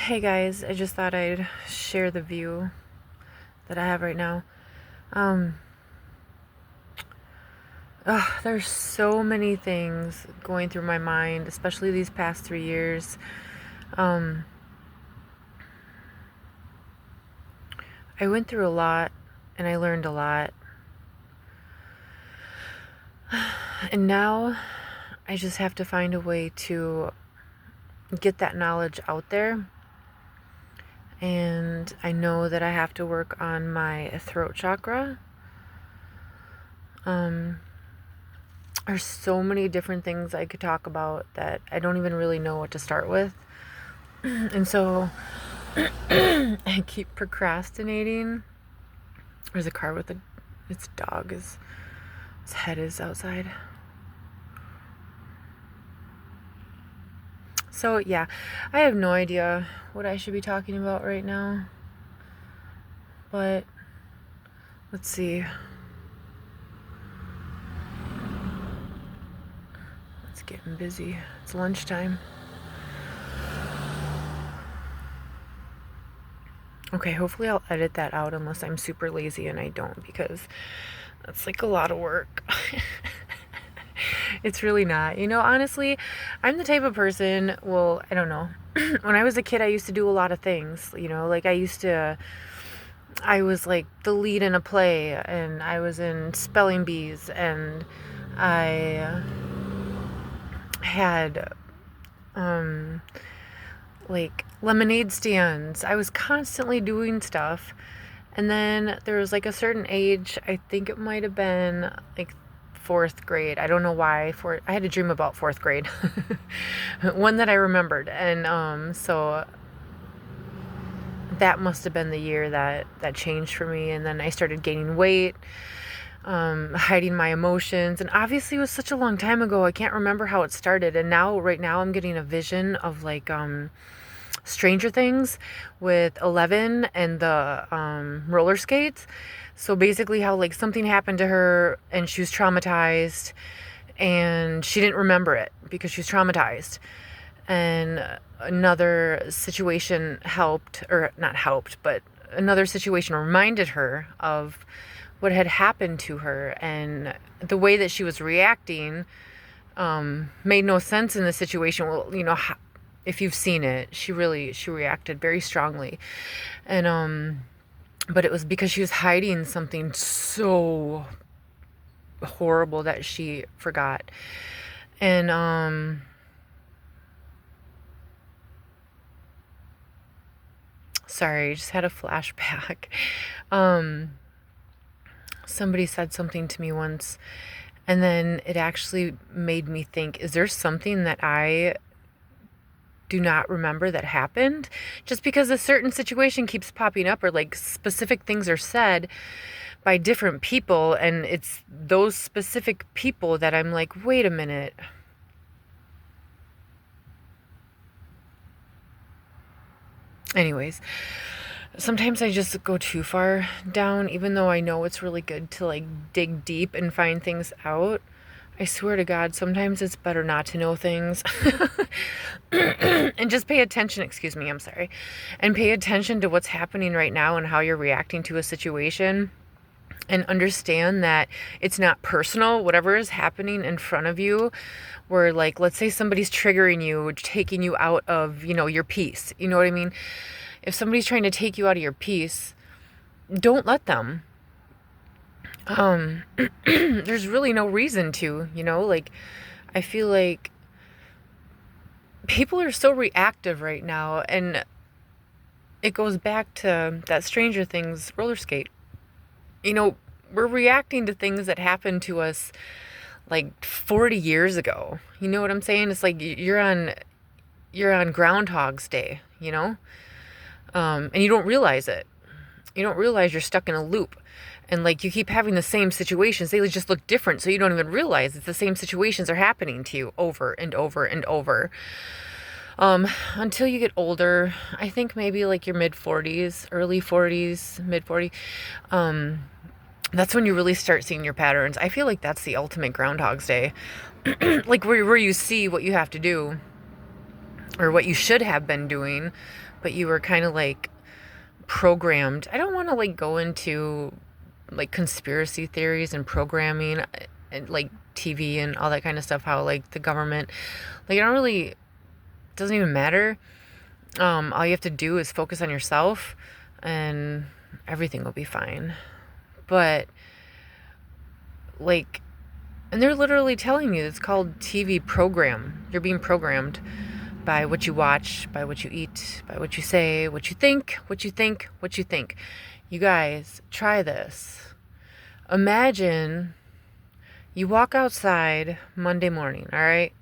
Hey guys, I just thought I'd share the view that I have right now. Um, there's so many things going through my mind, especially these past 3 years. Um, I went through a lot and I learned a lot. And now I just have to find a way to get that knowledge out there. And I know that I have to work on my throat chakra. Um, there's so many different things I could talk about that I don't even really know what to start with. And so I keep procrastinating. There's a car with its dog. His head is outside. So yeah, I have no idea what I should be talking about right now. But let's see. It's getting busy. It's lunchtime. Okay, hopefully I'll edit that out unless I'm super lazy and I don't, because that's like a lot of work. It's really not. Honestly, I'm the type of person, well, I don't know. When I was a kid, I used to do a lot of things, like I was like the lead in a play, and I was in spelling bees, and I had like lemonade stands. I was constantly doing stuff. And then there was like a certain age, I think it might have been like fourth grade. I don't know why. I had a dream about fourth grade, one that I remembered, and so that must have been the year that changed for me. And then I started gaining weight, hiding my emotions, and obviously it was such a long time ago. I can't remember how it started. And right now, I'm getting a vision of like Stranger Things with Eleven and the roller skates. So basically how like something happened to her and she was traumatized and she didn't remember it because she was traumatized. And another situation helped, or not helped, but another situation reminded her of what had happened to her, and the way that she was reacting made no sense in the situation. Well, if you've seen it, she reacted very strongly. And but it was because she was hiding something so horrible that she forgot. And sorry, I just had a flashback. Somebody said something to me once, and then it actually made me think, is there something that I do not remember that happened? Just because a certain situation keeps popping up, or like specific things are said by different people, and it's those specific people that I'm like, wait a minute. Anyways, sometimes I just go too far down, even though I know it's really good to like dig deep and find things out. I swear to God, sometimes it's better not to know things. And just pay attention, excuse me, I'm sorry. And pay attention to what's happening right now and how you're reacting to a situation. And understand that it's not personal, whatever is happening in front of you. Where, like, let's say somebody's triggering you, taking you out of, your peace. You know what I mean? If somebody's trying to take you out of your peace, don't let them. There's really no reason to, like, I feel like people are so reactive right now, and it goes back to that Stranger Things roller skate. We're reacting to things that happened to us like 40 years ago. You know what I'm saying? It's like you're on Groundhog's Day, and you don't realize it. You don't realize you're stuck in a loop. And like you keep having the same situations. They just look different, so you don't even realize it's the same situations are happening to you over and over and over. Until you get older, I think maybe like your mid 40s, early 40s, mid 40s, that's when you really start seeing your patterns. I feel like that's the ultimate Groundhog's Day. Like where you see what you have to do. or what you should have been doing, but you were kind of like programmed. I don't want to like go into like conspiracy theories and programming and like TV and all that kind of stuff, how like the government, like, I don't really, it doesn't even matter. All you have to do is focus on yourself and everything will be fine. But like, and they're literally telling you it's called TV program. You're being programmed by what you watch, by what you eat, by what you say, what you think, what you think, what you think. You guys, try this. Imagine you walk outside Monday morning, all right?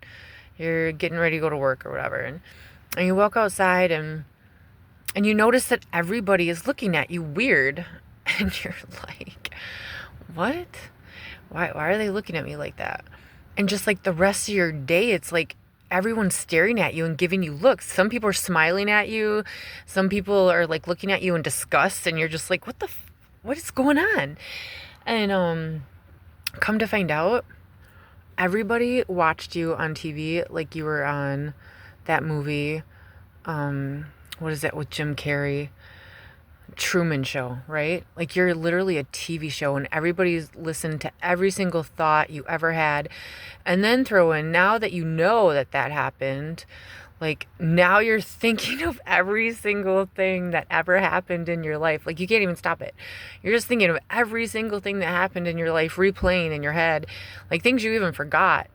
You're getting ready to go to work or whatever, and you walk outside and you notice that everybody is looking at you weird, and you're like, what? Why are they looking at me like that? And just like the rest of your day, it's like everyone's staring at you and giving you looks. Some people are smiling at you. Some people are like looking at you in disgust, and you're just like, what is going on? And come to find out, everybody watched you on TV like you were on that movie. What is that with Jim Carrey? Truman Show, right? Like you're literally a TV show and everybody's listened to every single thought you ever had. And then throw in, now that you know that that happened, like now you're thinking of every single thing that ever happened in your life. Like you can't even stop it. You're just thinking of every single thing that happened in your life, replaying in your head, like things you even forgot.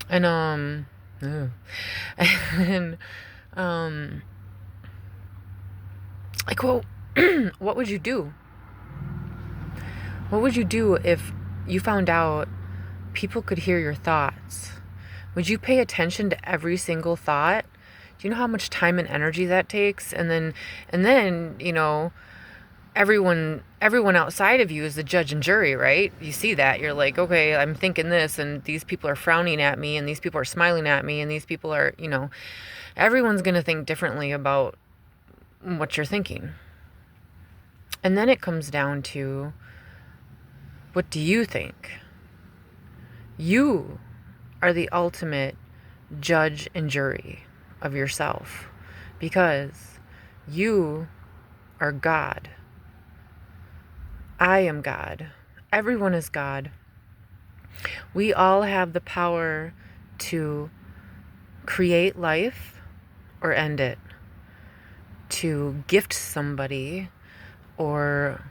And and like, well, what would you do? What would you do if you found out people could hear your thoughts? Would you pay attention to every single thought? Do you know how much time and energy that takes? And then, you know, everyone outside of you is the judge and jury, right? You see that. You're like, okay, I'm thinking this, and these people are frowning at me, and these people are smiling at me, and these people are, you know, everyone's going to think differently about what you're thinking. And then it comes down to, what do you think? You are the ultimate judge and jury of yourself, because you are God. I am God. Everyone is God. We all have the power to create life or end it, to gift somebody or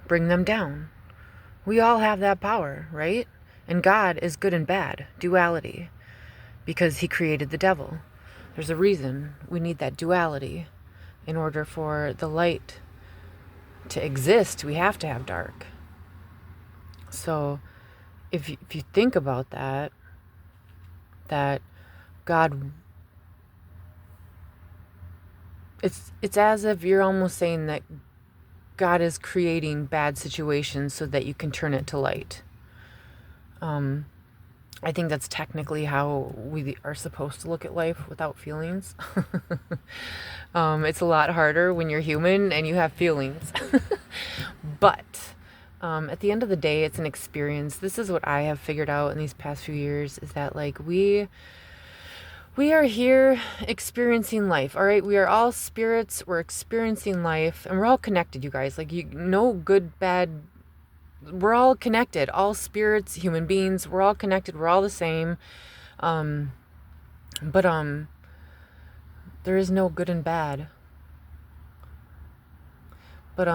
bring them down. We all have that power, right? And God is good and bad, duality, because he created the devil. There's a reason we need that duality. In order for the light to exist, we have to have dark. So if you think about that God, it's as if you're almost saying that God is creating bad situations so that you can turn it to light. I think that's technically how we are supposed to look at life, without feelings. It's a lot harder when you're human and you have feelings. But at the end of the day, it's an experience. This is what I have figured out in these past few years, is that like we are here experiencing life. All right, we are all spirits. We're experiencing life, and we're all connected, you guys. Like, you, no good, bad. We're all connected. All spirits, human beings. We're all connected. We're all the same. But there is no good and bad. But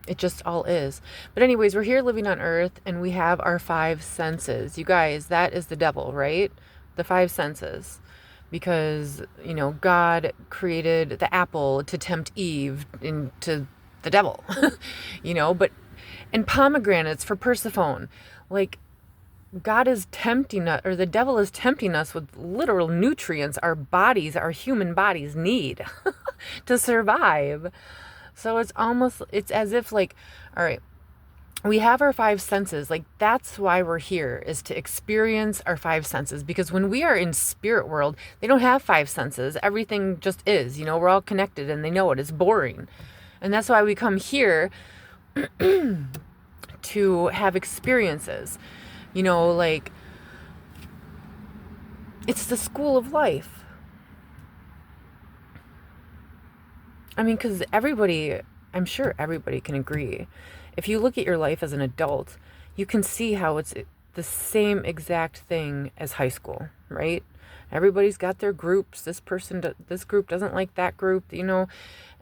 it just all is. But anyways, we're here living on Earth, and we have our 5 senses. You guys, that is the devil, right? The 5 senses. Because, you know, God created the apple to tempt Eve into the devil. You know, and pomegranates for Persephone. Like, God is tempting us, or the devil is tempting us with literal nutrients our bodies, our human bodies need to survive. So it's as if like, all right, we have our 5 senses. Like, that's why we're here, is to experience our 5 senses. Because when we are in spirit world, they don't have 5 senses. Everything just is, you know, we're all connected and they know it. It's boring. And that's why we come here to have experiences. You know, like, it's the school of life. I mean, because I'm sure everybody can agree. If you look at your life as an adult, you can see how it's the same exact thing as high school, right? Everybody's got their groups. This group doesn't like that group,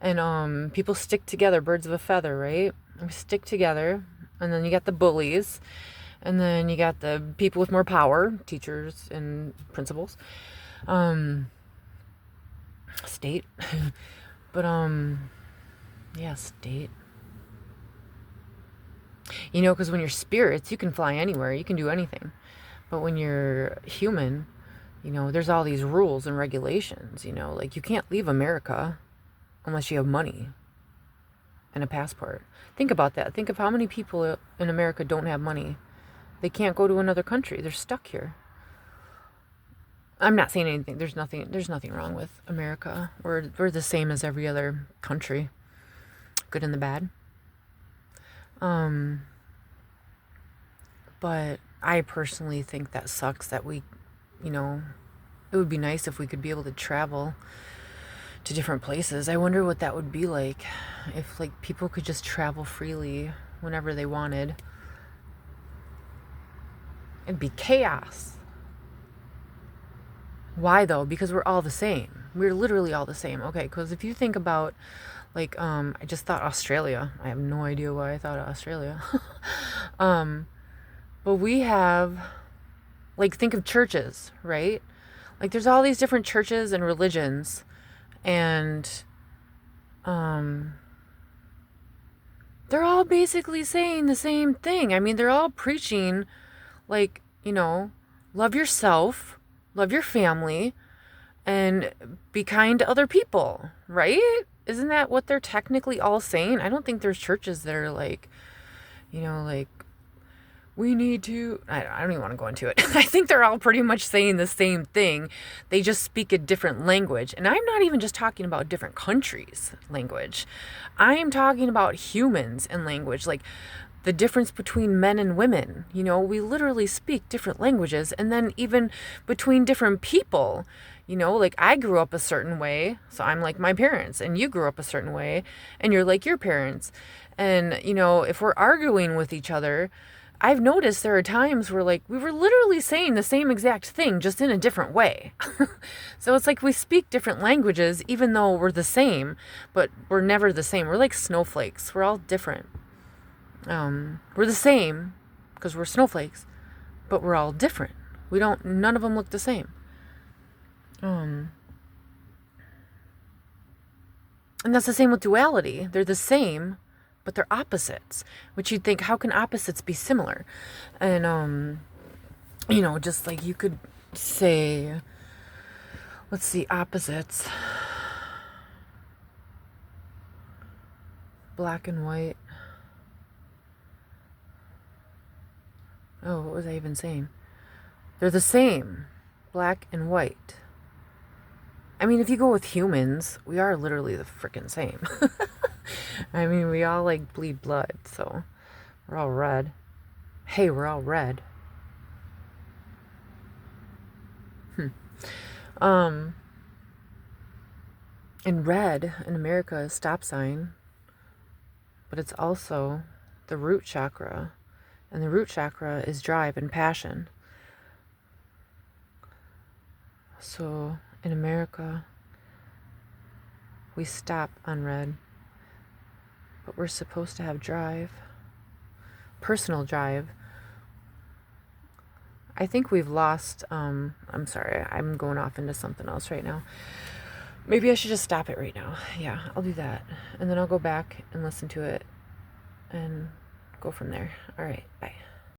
and people stick together, birds of a feather, right? We stick together, and then you got the bullies, and then you got the people with more power, teachers and principals, state, but yeah, state. Because when you're spirits, you can fly anywhere, you can do anything. But when you're human, there's all these rules and regulations, like you can't leave America unless you have money and a passport. Think about that. Think of how many people in America don't have money. They can't go to another country. They're stuck here. I'm not saying anything. There's nothing wrong with America. We're the same as every other country. Good and the bad. But I personally think that sucks that we, it would be nice if we could be able to travel to different places. I wonder what that would be like if people could just travel freely whenever they wanted. It'd be chaos. Why though? Because we're all the same. We're literally all the same. Okay, because if you think about I just thought Australia. I have no idea why I thought of Australia. But we have think of churches, right? There's all these different churches and religions, and they're all basically saying the same thing. I mean, they're all preaching love yourself, love your family, and be kind to other people, right? Isn't that what they're technically all saying? I don't think there's churches that are we need to, I don't even want to go into it. I think they're all pretty much saying the same thing. They just speak a different language. And I'm not even just talking about different countries' language. I am talking about humans and language, the difference between men and women. We literally speak different languages. And then even between different people, I grew up a certain way, so I'm like my parents, and you grew up a certain way, and you're like your parents. And, if we're arguing with each other, I've noticed there are times where we were literally saying the same exact thing, just in a different way. So it's we speak different languages, even though we're the same, but we're never the same. We're like snowflakes. We're all different. We're the same because we're snowflakes, but we're all different. None of them look the same. And that's the same with duality. They're the same, but they're opposites, which you'd think, how can opposites be similar? And, just you could say, let's see, opposites. Black and white. Oh, what was I even saying? They're the same, black and white. I mean, if you go with humans, we are literally the freaking same. I mean, we all bleed blood, so we're all red. Hey, we're all red. And red in America is stop sign, but it's also the root chakra, and the root chakra is drive and passion. So in America, we stop on red, but we're supposed to have drive, personal drive. I think we've lost, I'm sorry, I'm going off into something else right now. Maybe I should just stop it right now. Yeah, I'll do that. And then I'll go back and listen to it and go from there. All right, bye.